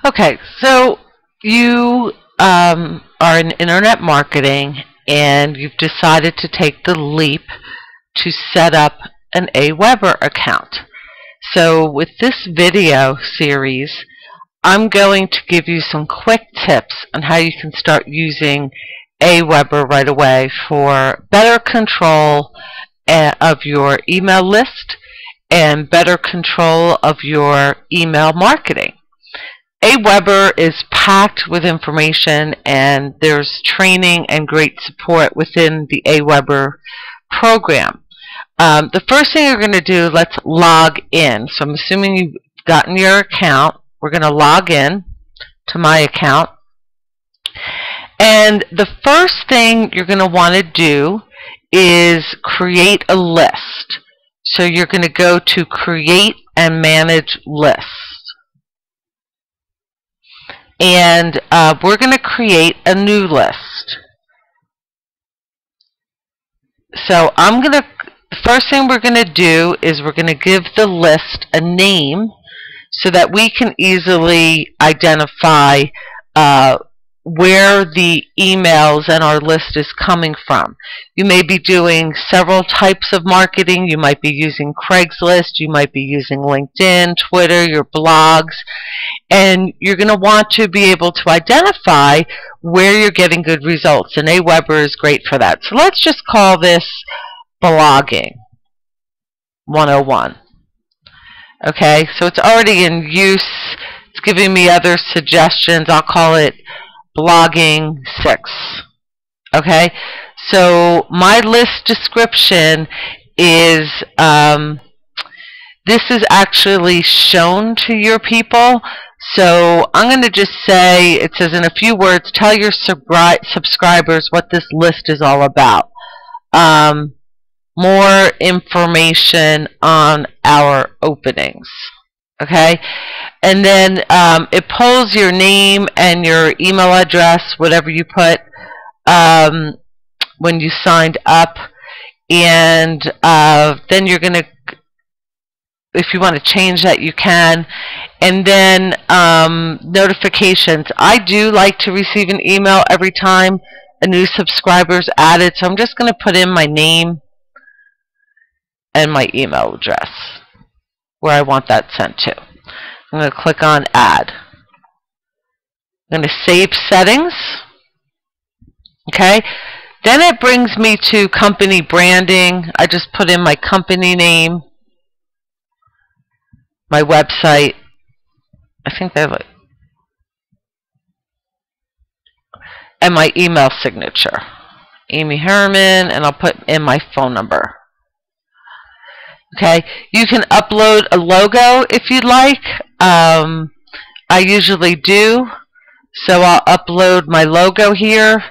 Okay, so you are in internet marketing and you've decided to take the leap to set up an aweber account. So with this video series, I'm going to give you some quick tips on how you can start using aweber right away for better control of your email list and better control of your email marketing. aweber is packed with information, and there's training and great support within the aweber program. The first thing you're going to do, let's log in. So I'm assuming you've gotten your account. We're going to log in to my account. And the first thing you're going to want to do is create a list. So you're going to go to Create and Manage Lists. And we're going to create a new list. So the first thing we're going to do is we're going to give the list a name so that we can easily identify where the emails and our list is coming from. You may be doing several types of marketing. You might be using Craigslist, you might be using LinkedIn, Twitter, your blogs, and you're going to want to be able to identify where you're getting good results, and aweber is great for that. So let's just call this blogging 101. Okay, so it's already in use. It's giving me other suggestions. I'll call it blogging 6. Okay, so my list description is this is actually shown to your people. So I'm going to just say, it says in a few words, tell your subscribers what this list is all about. More information on our openings. Okay, and then it pulls your name and your email address, whatever you put when you signed up, and then you're going to, if you want to change that, you can. And then notifications. I do like to receive an email every time a new subscriber is added, so I'm just going to put in my name and my email address where I want that sent to. I'm going to click on Add. I'm going to save settings. Okay. Then it brings me to company branding. I just put in my company name, my website. I think they have it, and my email signature, Amy Herman, and I'll put in my phone number. Okay, you can upload a logo if you'd like. I usually do, so I'll upload my logo here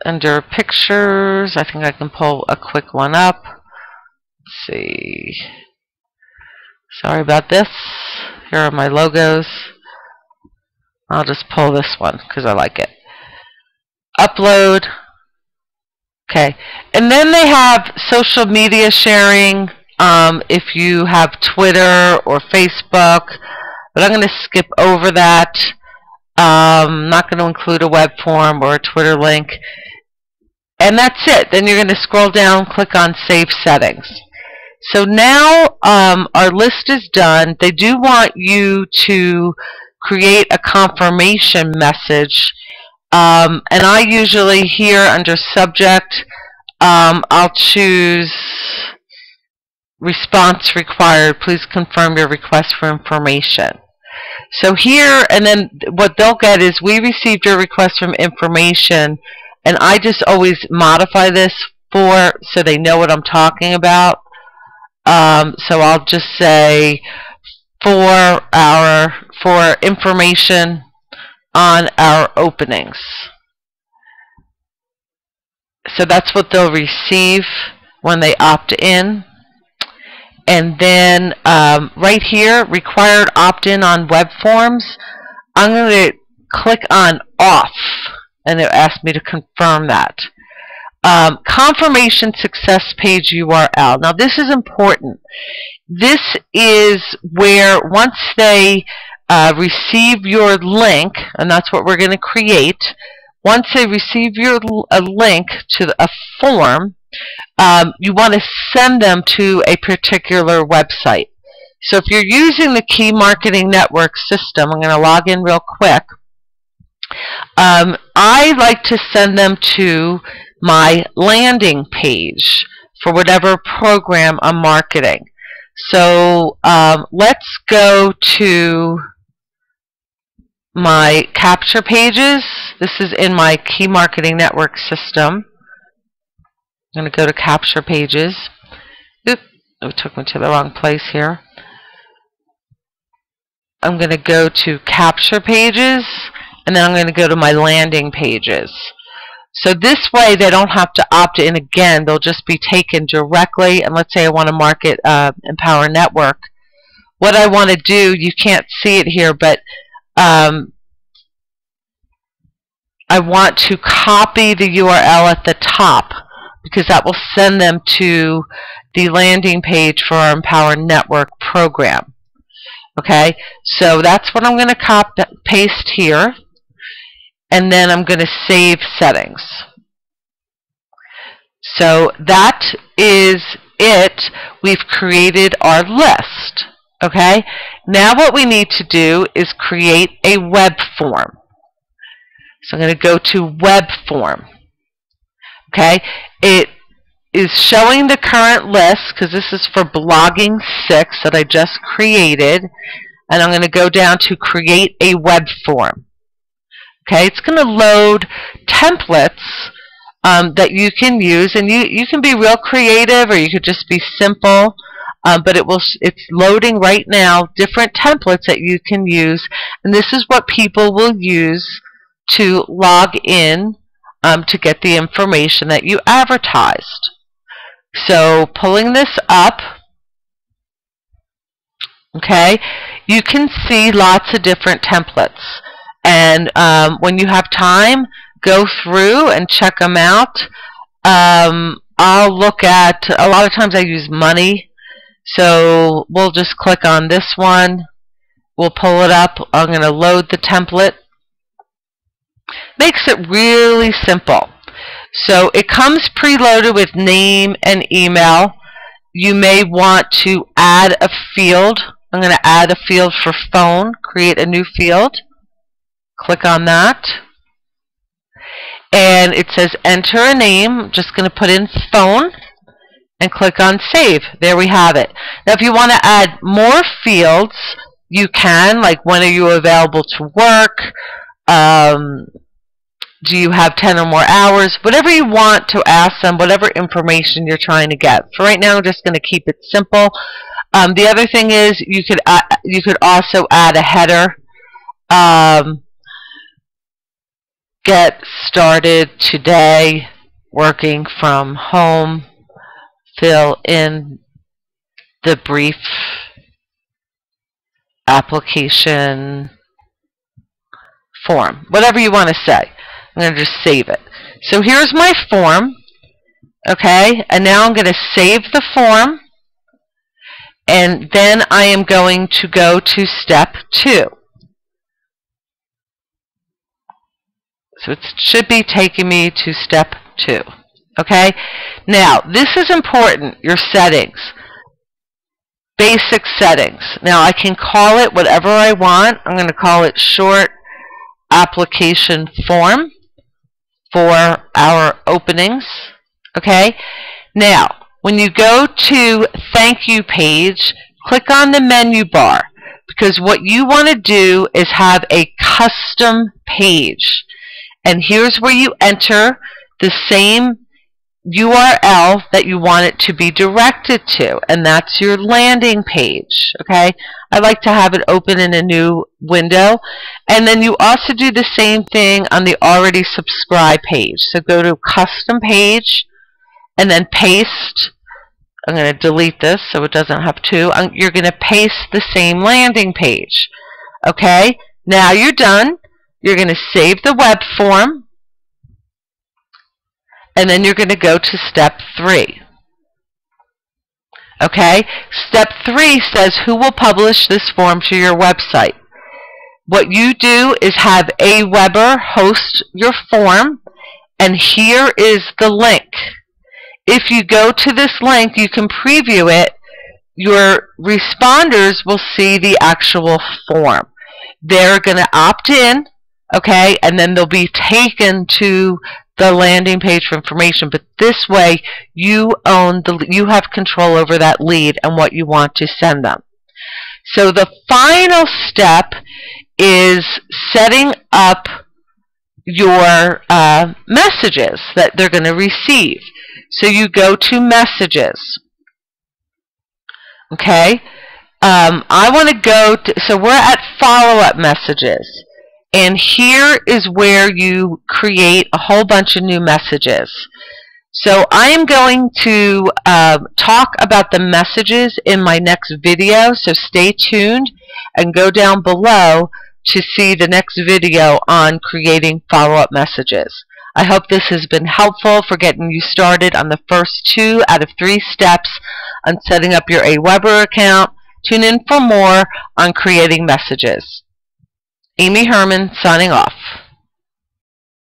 under pictures. I think I can pull a quick one up. Let's see. Sorry about this. Here are my logos. I'll just pull this one because I like it. Upload. Okay, and then they have social media sharing if you have Twitter or Facebook, but I'm going to skip over that. I'm not going to include a web form or a Twitter link. And that's it. Then you're going to scroll down, click on Save Settings. So now our list is done. They do want you to create a confirmation message. And I usually here under Subject, I'll choose Response Required. Please confirm your request for information. So here, and then what they'll get is, we received your request for information, and I just always modify this so they know what I'm talking about. So I'll just say for information on our openings. So that's what they'll receive when they opt in. And then right here, required opt-in on web forms, I'm going to click on off, and it'll ask me to confirm that. Confirmation success page URL. Now this is important. This is where once they receive your link, and that's what we're going to create. Once they receive a link to a form, you want to send them to a particular website. So if you're using the Key Marketing Network system, I'm going to log in real quick. I like to send them to my landing page for whatever program I'm marketing. So let's go to my capture pages. This is in my Key Marketing Network system. I'm going to go to capture pages. Oops, it took me to the wrong place here. I'm going to go to capture pages, and then I'm going to go to my landing pages. So this way they don't have to opt in again. They'll just be taken directly. And let's say I want to market Empower Network. What I want to do, you can't see it here, but I want to copy the URL at the top, because that will send them to the landing page for our Empower Network program. Okay, so that's what I'm going to paste here, and then I'm going to save settings. So that is it. We've created our list. Okay, now what we need to do is create a web form. So I'm going to go to web form. Okay, it is showing the current list because this is for blogging 6 that I just created, and I'm going to go down to create a web form. Okay, it's going to load templates that you can use, and you can be real creative, or you could just be simple, but it's loading right now different templates that you can use, and this is what people will use to log in to get the information that you advertised. So pulling this up, okay, you can see lots of different templates, and when you have time, go through and check them out. I'll look at, a lot of times I use money, so we'll just click on this one, we'll pull it up, I'm going to load the template. Makes it really simple. So it comes preloaded with name and email. You may want to add a field. I'm going to add a field for phone, create a new field. Click on that. And it says enter a name. I'm just going to put in phone and click on save. There we have it. Now if you want to add more fields, you can, like when are you available to work? Do you have 10 or more hours? Whatever you want to ask them, whatever information you're trying to get. For right now, I'm just going to keep it simple. The other thing is you could also add a header. Get started today, working from home. Fill in the brief application form. Whatever you want to say. I'm going to just save it. So here's my form, okay, and now I'm going to save the form, and then I am going to go to step 2. So it should be taking me to step 2. Okay, now this is important, your settings, basic settings. Now I can call it whatever I want. I'm going to call it short application form for our openings. Okay, now when you go to thank you page, click on the menu bar, because what you want to do is have a custom page, and here's where you enter the same URL that you want it to be directed to, and that's your landing page. Okay, I like to have it open in a new window, and then you also do the same thing on the already subscribed page. So go to custom page and then paste. I'm going to delete this so it doesn't have two. You're going to paste the same landing page. Okay, now you're done. You're going to save the web form, and then you're going to go to step 3. Okay, step 3 says who will publish this form to your website. what you do is have aweber host your form, and here is the link. If you go to this link, you can preview it. Your responders will see the actual form. They're going to opt in, okay, and then they'll be taken to the landing page for information. But this way, you have control over that lead and what you want to send them. So the final step is setting up your messages that they're going to receive. So you go to messages. Okay, I want to go to, so we're at follow-up messages, and here is where you create a whole bunch of new messages. So I am going to talk about the messages in my next video, so stay tuned and go down below to see the next video on creating follow-up messages. I hope this has been helpful for getting you started on the first 2 out of 3 steps on setting up your aweber account. Tune in for more on creating messages. Amy Herman signing off.